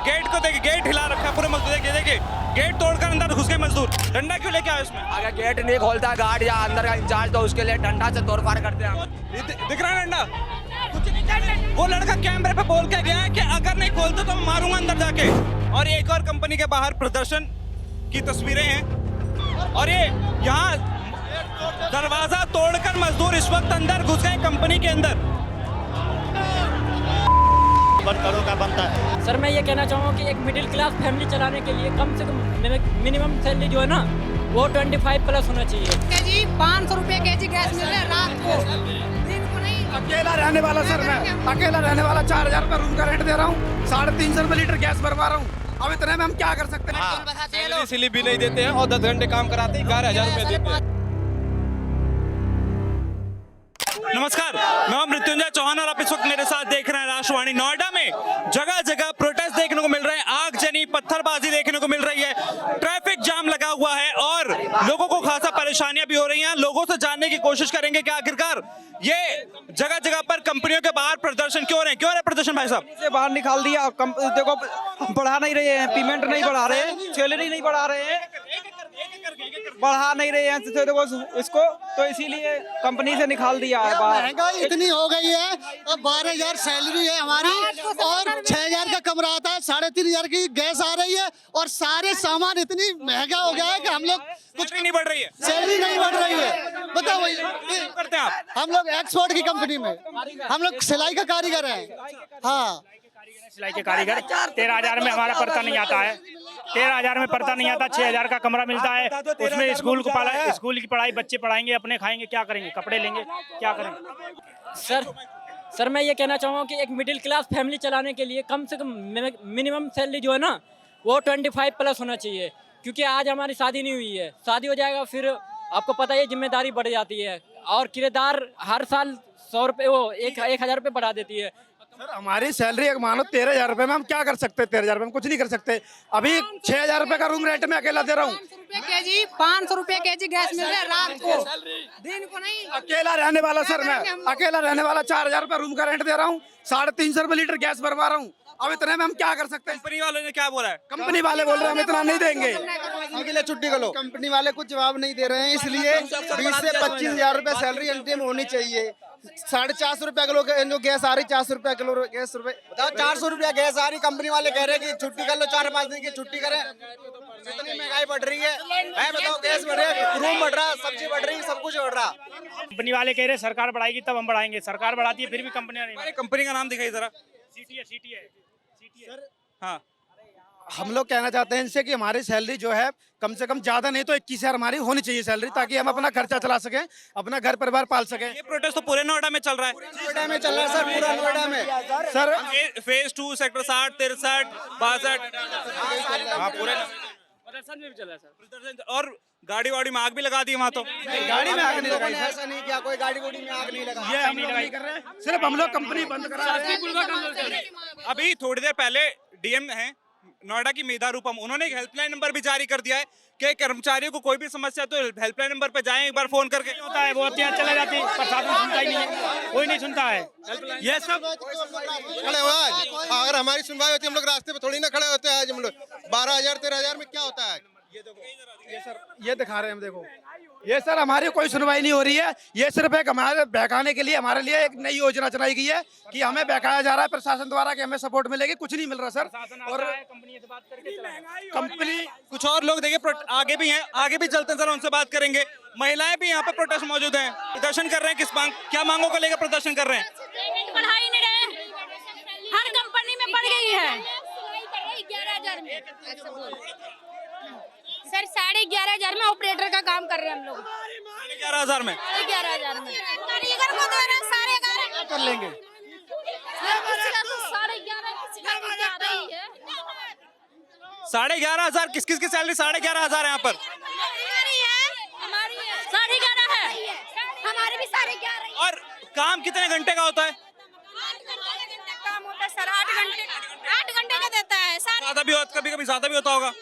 Gate को देखिए, gate हिला रखा है पूरे मजदूर। देखिए देखिए, गेट तोड़कर अंदर घुस गए मजदूर। डंडा क्यों लेके आए उसमें? अगर गेट नहीं खोलता गार्ड या अंदर का इंचार्ज तो उसके लिए डंडा से तोड़फाड़ करते हैं हम। दिख रहा है डंडा? कुछ नहीं कर रहे। वो लड़का कैमरे पे बोल के गया है कि अगर नहीं खोलते तो मैं मारूंगा अंदर जाके। और एक और कंपनी के बाहर प्रदर्शन की तस्वीरें हैं और ये यहाँ दरवाजा तोड़कर मजदूर इस वक्त अंदर घुस गए कंपनी के अंदर। करोड़ का बनता है। सर मैं ये कहना चाहूँगा कि एक मिडिल क्लास फैमिली चलाने के लिए कम से कम मिनिमम सैलरी जो है ना वो 25 प्लस होना चाहिए। केजी 500 रुपए केजी गैस मिल रहा है रात को, दिन को नहीं। अकेला रहने वाला सर, मैं अकेला रहने वाला 4000 रुपए रूम का रेंट दे रहा हूँ, 350 रुपए लीटर गैस भरवा रहा हूँ। अब इतने में हम क्या कर सकते हैं? सैलरी स्लिप भी नहीं देते हैं और 10 घंटे काम कराते हैं, 11,000 रुपए देते हैं। नमस्कार, मैं मृत्युंजय चौहान और आप इस वक्त मेरे साथ देख रहे हैं राष्ट्रवाणी। नोएडा में जगह जगह प्रोटेस्ट देखने को मिल रहे हैं, आगजनी पत्थरबाजी देखने को मिल रही है, ट्रैफिक जाम लगा हुआ है और लोगों को खासा परेशानियां भी हो रही हैं। लोगों से जानने की कोशिश करेंगे कि आखिरकार ये जगह जगह पर कंपनियों के बाहर प्रदर्शन क्यों रहे? क्यों रहे प्रदर्शन भाई साहब? से बाहर निकाल दिया, देखो बढ़ा नहीं रहे हैं, पेमेंट नहीं बढ़ा रहे हैं, सैलरी नहीं बढ़ा रहे हैं, बढ़ा नहीं रहे हैं तो देखो इसको, तो इसीलिए कंपनी से निकाल दिया है बाहर। महंगाई इतनी हो गई है, अब 12,000 सैलरी है हमारी और 6,000 का कमरा आता है, 3,500 की गैस आ रही है और सारे सामान इतनी महंगा हो गया है कि हम लोग कुछ नहीं बढ़ रही है, सैलरी नहीं बढ़ रही है। बताओ वही करते हैं आप? हम लोग एक्सपोर्ट की कंपनी में, हम लोग सिलाई का कारीगर हैं। हाँ, सिलाई के कारीगर 13,000 में हमारा पड़ता नहीं आता है, 13,000 में पड़ता नहीं आता, 6,000 का कमरा मिलता है, उसमें स्कूल की पढ़ाई बच्चे पढ़ाएंगे, अपने खाएंगे, क्या करेंगे, कपड़े लेंगे, क्या करेंगे? सर मैं ये कहना चाहूँगा कि एक मिडिल क्लास फैमिली चलाने के लिए कम से कम मिनिमम सैलरी जो है ना वो 25 प्लस होना चाहिए। क्योंकि आज हमारी शादी नहीं हुई है, शादी हो जाएगा फिर आपको पता है जिम्मेदारी बढ़ जाती है और किराएदार हर साल 100 रुपये वो 1,000 रुपये बढ़ा देती है। सर हमारी सैलरी एक मानो 13,000 रुपए में हम क्या कर सकते हैं? 13,000 रुपए में कुछ नहीं कर सकते। अभी 6,000 रुपए का रूम रेंट में अकेला दे रहा हूँ। 500 रुपए केजी गैस मिल रहा है रात को, दिन को नहीं। अकेला रहने वाला सर, मैं अकेला रहने वाला 4,000 रुपए रूम का रेंट दे रहा हूँ, 350 रुपए लीटर गैस भरवा रहा हूँ। अब इतने में हम क्या कर सकते हैं? कंपनी वालों ने क्या बोला है? कंपनी वाले बोल रहे हैं हम इतना नहीं देंगे। अगले छुट्टी करो। कंपनी वाले कुछ जवाब नहीं दे रहे हैं, इसलिए 20 से 25,000 रुपए सैलरी अंतिम होनी चाहिए। 450 रुपया किलो जो गैस आ रही, 400 रुपया किलो गैस रुपए, बताओ 400 रुपया गैस आ रही। कंपनी वाले कह रहे हैं कि छुट्टी कर लो, 4-5 दिन की छुट्टी करें। इतनी महंगाई बढ़ रही है, बताओ गैस बढ़ रहा है, रूम बढ़ रहा, सब्जी बढ़ रही, सब कुछ बढ़ रहा। कंपनी वाले कह रहे हैं सरकार बढ़ाएगी तब हम बढ़ाएंगे, सरकार बढ़ाती है फिर भी कंपनियां नहीं। कंपनी का नाम दिखाई जरा। सिटी है। हाँ, हम लोग कहना चाहते हैं इनसे कि हमारी सैलरी जो है कम से कम ज्यादा नहीं तो 21,000 हमारी होनी चाहिए सैलरी, ताकि हम अपना खर्चा चला सकें, अपना घर परिवार पाल सकें। ये प्रोटेस्ट तो पूरे नोएडा में चल रहा है। नोएडा में चल रहा है सर, पूरा नोएडा में सर। फेज 2 सेक्टर 60, 63, 62 पूरे प्रदर्शन में भी चल रहा है सर। और गाड़ी वाड़ी में आग भी लगा दी वहाँ तो। गाड़ी में आग नहीं लगाई, ऐसा नहीं किया, कोई गाड़ी गुड़ी में आग नहीं लगा। ये हम लोग नहीं कर रहे, सिर्फ हम लोग कंपनी बंद करा रहे हैं। अभी थोड़ी देर पहले डीएम हैं नोएडा की मेधा रूपम, उन्होंने एक हेल्पलाइन नंबर भी जारी कर दिया है कि कर्मचारियों को कोई भी समस्या तो हेल्पलाइन नंबर पे जाएं, एक बार फोन करके। होता है वो यहाँ चले जाती है, प्रशासन सुनता ही नहीं है, कोई नहीं सुनता है। ये सब खड़े हो आज, अगर हमारी सुनवाई होती हम लोग रास्ते पे थोड़ी ना खड़े होते हैं। आज हम लोग 12,000 13,000 में क्या होता है? ये सर ये दिखा रहे हैं हम, देखो ये सर हमारी कोई सुनवाई नहीं हो रही है। ये सिर्फ एक हमारे बहकाने के लिए हमारे लिए एक नई योजना चलाई गई है कि हमें बहकाया जा रहा है प्रशासन द्वारा कि हमें सपोर्ट मिलेगी, कुछ नहीं मिल रहा सर। और कंपनी से बात करके कंपनी कुछ और लोग देखिए आगे भी हैं, आगे भी चलते हैं जरा उनसे बात करेंगे। महिलाएं भी यहाँ पे प्रोटेस्ट मौजूद हैं, प्रदर्शन कर रहे हैं। किस क्या मांगों को लेकर प्रदर्शन कर रहे हैं? बढ़ा ही नहीं रहे, हर कंपनी में बढ़ गई है। 11,000 में सर, 11,500 में ऑपरेटर का काम कर रहे हैं हम लोग। 11,000 में 11,000 में कारीगर को दे रहे हैं, सारे कर लेंगे। 11,500 किस किस की सैलरी 11,500 है यहाँ पर? हमारी है 11,500 है, हमारी भी 11,500। और काम कितने घंटे का होता है? 8 घंटे काम होता है सर, 8 घंटे का देता है। ज्यादा भी होता, कभी कभी ज्यादा भी होता होगा।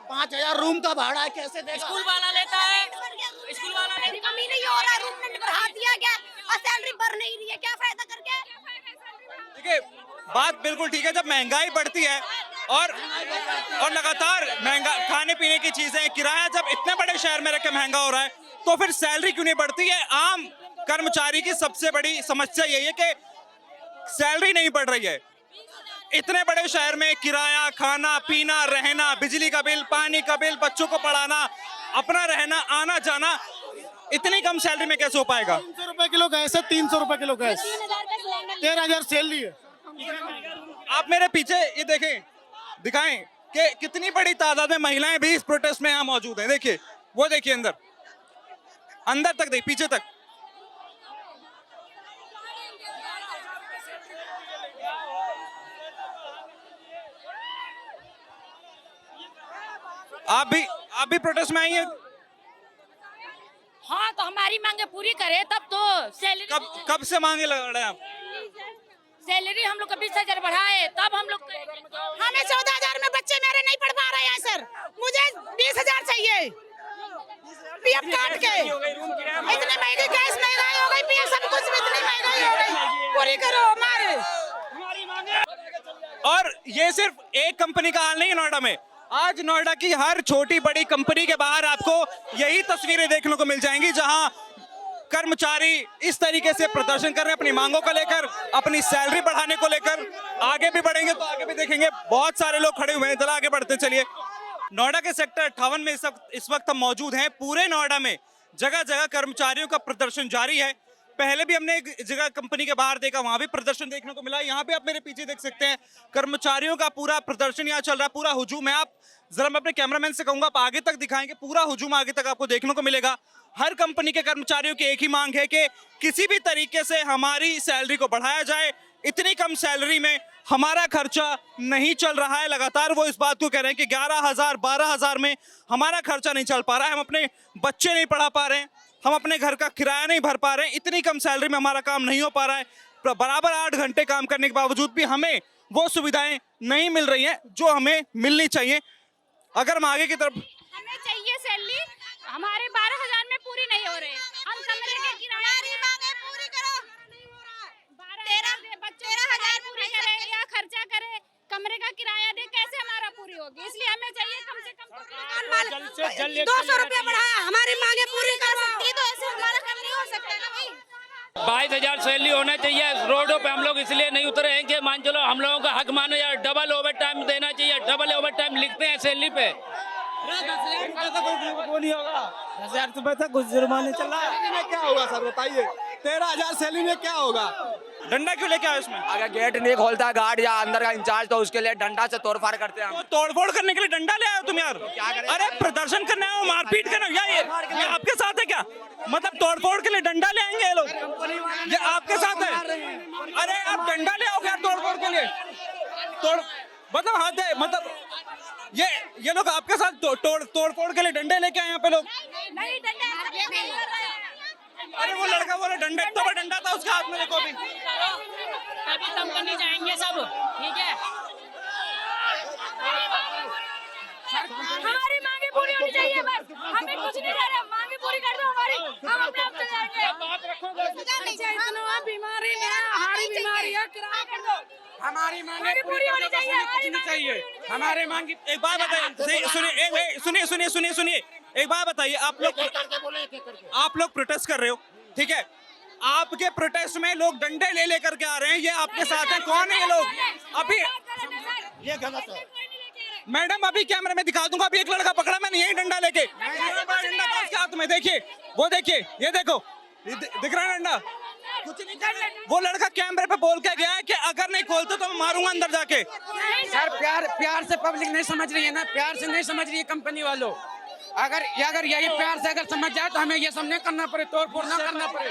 5,000 रूम का भाड़ा है, कैसे देगा? स्कूल वाला लेता है, स्कूल वाला लेता है। कमी नहीं हो रहा है, रूम रेंट बढ़ा दिया गया और सैलरी बढ़ नहीं रही है, क्या फायदा करके? देखिए बात बिल्कुल ठीक है। जब महंगाई बढ़ती है और लगातार महंगा खाने पीने की चीजें, किराया जब इतने बड़े शहर में रखे महंगा हो रहा है, तो फिर सैलरी क्यों नहीं बढ़ती है? आम कर्मचारी की सबसे बड़ी समस्या यही है कि सैलरी नहीं बढ़ रही है। इतने बड़े शहर में किराया, खाना पीना, रहना, बिजली का बिल, पानी का बिल, बच्चों को पढ़ाना, अपना रहना, आना जाना, इतनी कम सैलरी में कैसे हो पाएगा? 300 रुपए किलो गैस है, 300 रुपए किलो गैस, 13,000 सैलरी है। आप मेरे पीछे ये देखें, दिखाएं कि कितनी बड़ी तादाद में महिलाएं भी इस प्रोटेस्ट में यहाँ मौजूद हैं। देखिए, वो देखिए अंदर तक देख, पीछे तक। आप भी प्रोटेस्ट में आई हैं? हाँ, तो हमारी मांगे पूरी करे तब तो सैलरी। कब से मांगे लगा रहे हैं आप? सैलरी हम लोग का 20,000 बढ़ाए तब हम लोग। हमें 14,000 में बच्चे मेरे नहीं पढ़ पा रहे हैं सर, मुझे 20,000 चाहिए पीएफ काट के। इतनी महंगी गैस महंगाई हो गई, पीएफ सब कुछ इतनी महंगाई हो गई, पूरी करो हमारे। और ये सिर्फ एक कंपनी का हाल नहीं है नोएडा में। आज नोएडा की हर छोटी बड़ी कंपनी के बाहर आपको यही तस्वीरें देखने को मिल जाएंगी, जहां कर्मचारी इस तरीके से प्रदर्शन कर रहे हैं अपनी मांगों को लेकर, अपनी सैलरी बढ़ाने को लेकर। आगे भी बढ़ेंगे तो आगे भी देखेंगे, बहुत सारे लोग खड़े हुए हैं। चलो आगे बढ़ते चलिए। नोएडा के सेक्टर 58 में इस वक्त हम मौजूद हैं। पूरे नोएडा में जगह जगह कर्मचारियों का प्रदर्शन जारी है। पहले भी हमने एक जगह कंपनी के बाहर देखा, वहां भी प्रदर्शन देखने को मिला। यहाँ पे आप मेरे पीछे देख सकते हैं, कर्मचारियों का पूरा प्रदर्शन यहाँ चल रहा है, पूरा हुजूम है। आप जरा, मैं अपने कैमरामैन से कहूंगा आप आगे तक दिखाएंगे, पूरा हुजूम आगे तक आपको देखने को मिलेगा। हर कंपनी के कर्मचारियों की एक ही मांग है कि किसी भी तरीके से हमारी सैलरी को बढ़ाया जाए। इतनी कम सैलरी में हमारा खर्चा नहीं चल रहा है। लगातार वो इस बात को कह रहे हैं कि 11,000 12,000 में हमारा खर्चा नहीं चल पा रहा है, हम अपने बच्चे नहीं पढ़ा पा रहे हैं, हम अपने घर का किराया नहीं भर पा रहे हैं। इतनी कम सैलरी में हमारा काम नहीं हो पा रहा है। बराबर 8 घंटे काम करने के बावजूद भी हमें वो सुविधाएं नहीं मिल रही हैं जो हमें मिलनी चाहिए। अगर हम आगे की तरफ, हमें चाहिए सैलरी, हमारे 12,000 में पूरी नहीं हो रही। हम कमरे के किराए मांगे पूरी करो, 13,000 पूरी करे या खर्चा करे, कमरे का किराया दे, कैसे हमारा पूरी होगी? इसलिए हमें चाहिए कम से कम 200 रुपया बढ़ाया, हमारी मांगे पूरी कर सकती, तो ऐसे हमारा काम नहीं हो सकता ना भाई। 22,000 सैलरी होना चाहिए। रोडों पे हम लोग इसलिए नहीं उतरे हैं कि मान चलो हम लोगों का हक मानो, या डबल ओवर टाइम देना चाहिए। डबल ओवर टाइम लिखते हैं सैलरी पे। 10,000 रुपए तक कुछ जुर्माने चल रहा है। क्या होगा सर बताइए? 13,000 सैलरी में क्या होगा? डंडा क्यों लेके आए उसमें? अगर गेट नहीं खोलता गार्ड या अंदर का इंचार्ज, तो उसके लिए डंडा से तोड़फाड़ करते हैं हम। तो तोड़फोड़ करने के लिए डंडा ले आए हो तुम यार? अरे प्रदर्शन करने आए हो, मारपीट करने हो? ये आपके साथ है क्या? मतलब तोड़फोड़ के लिए डंडा ले आएंगे ये लोग? ये आपके साथ है? अरे आप डंडा ले आओगे यार तोड़फोड़ के लिए? मतलब हद है। मतलब ये लोग आपके साथ तोड़फोड़ के लिए डंडे लेके आए यहाँ पे लोग? नहीं, डंडा अरे वो लड़का बोला डंडा, इतना बड़ा डंडा था उसके हाथ में, देखो अभी। अभी कंपनी जाएंगे सब, ठीक है? हमारी मांगे पूरी होनी चाहिए, बस हमें कुछ नहीं दे रहे, मांगे पूरी कर दो हमारी, हम अपने आप से जाएंगे। इतना बीमारी में हमारी बीमारी है, किराया कर दो, हमारी मांगे पूरी होनी चाहिए, कुछ नहीं चाहिए। हमारे मांगी एक बात बताइए, सुनिए, एक बात बताइए, आप लोग प्रोटेस्ट कर रहे हो, ठीक है? आपके प्रोटेस्ट में लोग डंडे ले लेकर के आ रहे हैं, ये आपके साथ हैं। कौन है ये लोग? अभी ये गलत है मैडम, अभी कैमरे में दिखा दूंगा। अभी एक लड़का पकड़ा मैंने यही डंडा लेके, डंडा था उसके हाथ में। देखिए, वो देखिए, ये देखो, दिख रहा है डंडा? कुछ नहीं कर रहे। वो लड़का कैमरे पे बोल के गया है कि अगर नहीं खोलते तो मैं मारूंगा अंदर जाके। सर प्यार से पब्लिक नहीं समझ रही है ना, प्यार से नहीं समझ रही है कंपनी वालों। अगर यही प्यार से अगर समझ जाए तो हमें ये सब नहीं करना पड़े, तोड़ फोड़ ना करना पड़े।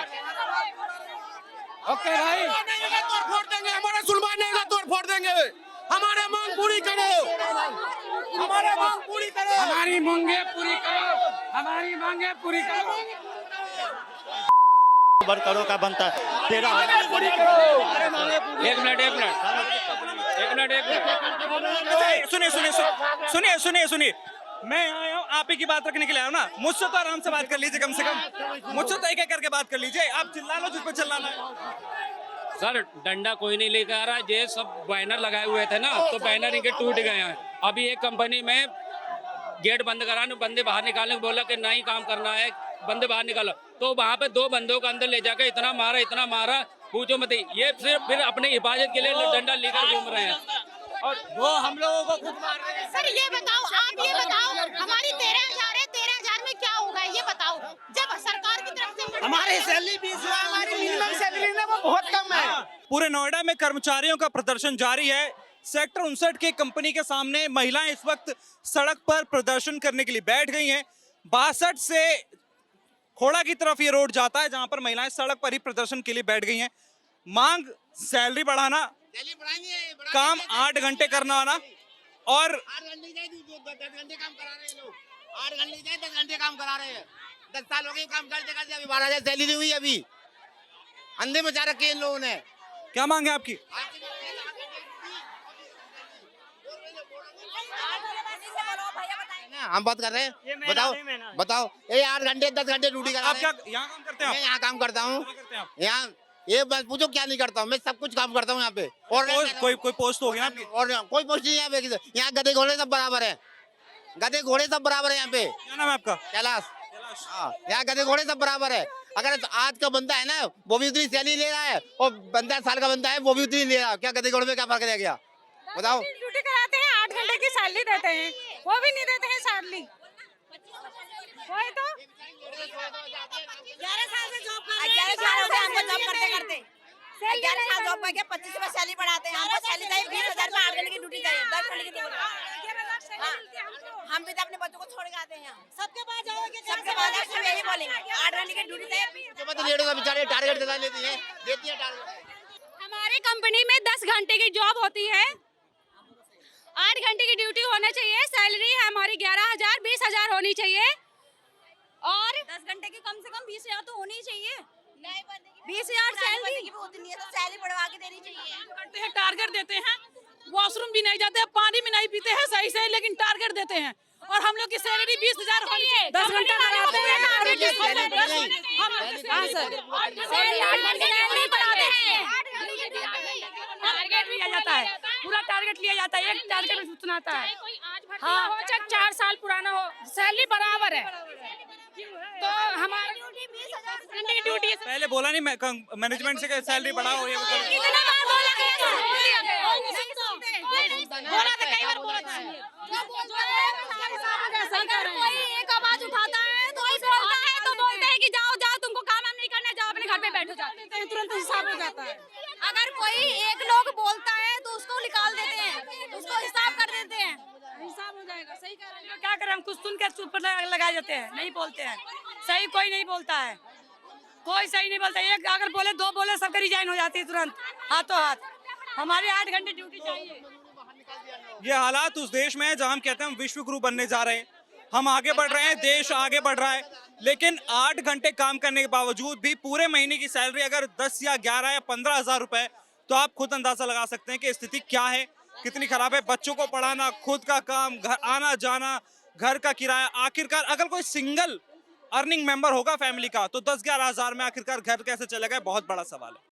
ओके भाई, तोड़ फोड़ देंगे, हमारा सुनवाई नहीं होगा, तोड़ फोड़ देंगे। हमारे मांग पूरी करो, हमारे मांग पूरी करो, हमारी मांगे पूरी करो, हमारी मांगे पूरी करो। वर्करों का बनता है 13,000 पूरी एक मिनट सुनिए, मैं आया हूँ आप ही की बात रखने के लिए आया हूँ ना। मुझसे तो आराम से बात कर लीजिए, कम से कम मुझसे तो एक एक करके बात कर लीजिए। आप चिल्ला लो जिस पे चिल्लाना है। सर डंडा कोई नहीं लेकर आ रहा है, ये सब बैनर लगाए हुए थे ना, तो बैनर इनके टूट गए हैं। अभी एक कंपनी में गेट बंद कराने, बंदे बाहर निकालने को बोला कि नहीं काम करना है, बंदे बाहर निकालो, तो वहाँ पे 2 बंदों को अंदर ले जाकर इतना मारा पूछो मत। ये सिर्फ फिर अपनी हिफाजत के लिए डंडा लेकर घूम रहे हैं और वो हम लोगों को खुद मार रहे हैं। सर ये बताओ, आप ये बताओ, हमारी 13,000 है, 13,000 में क्या होगा ये बताओ। जब सरकार की तरफ से हमारी सैलरी 20 है, हमारी मिनिमम सैलरी ना वो बहुत कम है। पूरे नोएडा में कर्मचारियों का प्रदर्शन जारी है। सेक्टर 59 की कंपनी के सामने महिलाएं इस वक्त सड़क पर प्रदर्शन करने के लिए बैठ गई हैं। 62 से खोड़ा की तरफ ये रोड जाता है, जहां पर महिलाएं सड़क पर ही प्रदर्शन के लिए बैठ गई हैं। मांग सैलरी बढ़ाना, काम 8 घंटे करना आना और 8 घंटे 10 घंटे काम करा रहे हैं लोग। 8 घंटे 10 घंटे काम करा रहे हैं। 10 साल हो गए काम करते करते, अभी 12,000 सैलरी नहीं हुई। अभी अंधे मचा रखे इन लोगों ने। क्या मांग है आपकी? हम बात कर रहे हैं, बताओ ये 8 घंटे 10 घंटे ड्यूटी करा आप रहे हैं। क्या यहाँ काम करते हैं? मैं यहाँ काम करता हूँ। क्या करते हैं आप? यहाँ ये बस पूछो क्या नहीं करता हूँ, मैं सब कुछ काम करता हूँ यहाँ पे। और कोई पोस्ट होगी ना आपकी? और कोई पोस्ट नहीं है यहाँ पे। यहाँ गधे घोड़े सब बराबर है, गधे घोड़े सब बराबर है यहाँ पे। क्या नाम है आपका? कैलाश। हाँ, यहाँ गधे घोड़े सब बराबर है। अगर आज का बंदा है ना, वो भी उतनी सैलरी ले रहा है, और 15 साल का बंदा है वो भी उतनी ले रहा है। क्या गधे घोड़े में क्या फर्क रह गया बताओ? ड्यूटी कराते हैं, 8 घंटे की सैलरी देते हैं, वो भी नहीं देते हैं सैलरी। वही तो 11 साल से जॉब कर रहे हैं, 11 साल हो गए हमको जॉब करते करते। 11 साल जॉब करके 25 में सैलरी बढ़ाते हैं। हमको सैलरी चाहिए 20,000 में, 8 घंटे की ड्यूटी चाहिए, 10 घंटे की ड्यूटी। हम भी तो अपने बच्चों को छोड़ के आते हैं यहाँ। सबके पास जाओगे, सबके पास आप सब यही बोलेंगे 8 घंटे की ड्यूटी चाहिए। बेचारे टारगेट देती है टारगेट। हमारी कंपनी में 10 घंटे की जॉब होती है, 8 घंटे की ड्यूटी होना चाहिए। सैलरी है हमारी 11,000, 20,000 होनी चाहिए, और 10 घंटे की कम से कम 20,000 तो होनी चाहिए। 20,000 सैलरी तो सैलरी बढ़वा के देनी चाहिए। करते हैं, टारगेट देते हैं, वॉशरूम भी नहीं जाते हैं, पानी भी नहीं पीते हैं सही से, लेकिन टारगेट देते हैं। और हम लोग की सैलरी 20,000 होनी चाहिए। 10 घंटा कराते हैं, टारगेट लिया जाता है, पूरा टारगेट लिया जाता है, एक टारगेट में सूचना आता है। हाँ, 4 साल पुराना हो, सैलरी बराबर है। तो हमारी ड्यूटी पहले बोला नहीं मैनेजमेंट से सैलरी बढ़ाओ, ये कितना बार बोला कई बार बोला था। अगर कोई एक आवाज उठाता है तो बोलता है, तो बोलते हैं कि जाओ जाओ, तुमको काम नहीं करना, जाओ अपने घर पे बैठो जाओ, तुरंत हिसाब हो जाता है। अगर कोई एक लोग बोलता है तो उसको निकाल देते हैं, उसको हिसाब कर देते हैं, हिसाब हो जाएगा। सही कह रहे हैं, क्या करें, हम कुछ सुन के चुप लगा जाते हैं, नहीं बोलते हैं। सही कोई नहीं बोलता है, कोई सही नहीं बोलता। एक अगर बोले, 2 बोले, सबका रिजाइन हो जाती है तुरंत, हाथों हाथ। हमारे 8 घंटे ड्यूटी चाहिए। ये हालात उस देश में है जहां हम कहते हैं हम विश्व गुरु बनने जा रहे हैं, हम आगे बढ़ रहे हैं, देश आगे बढ़ रहा है, लेकिन 8 घंटे काम करने के बावजूद भी पूरे महीने की सैलरी अगर 10 या 11 या 15,000 रुपए, तो आप खुद अंदाजा लगा सकते हैं कि स्थिति क्या है, कितनी खराब है। बच्चों को पढ़ाना, खुद का काम, घर आना जाना, घर का किराया, आखिरकार अगर कोई सिंगल अर्निंग मेंबर होगा फैमिली का, तो 10-11 हजार में आखिरकार घर कैसे चलेगा, बहुत बड़ा सवाल है।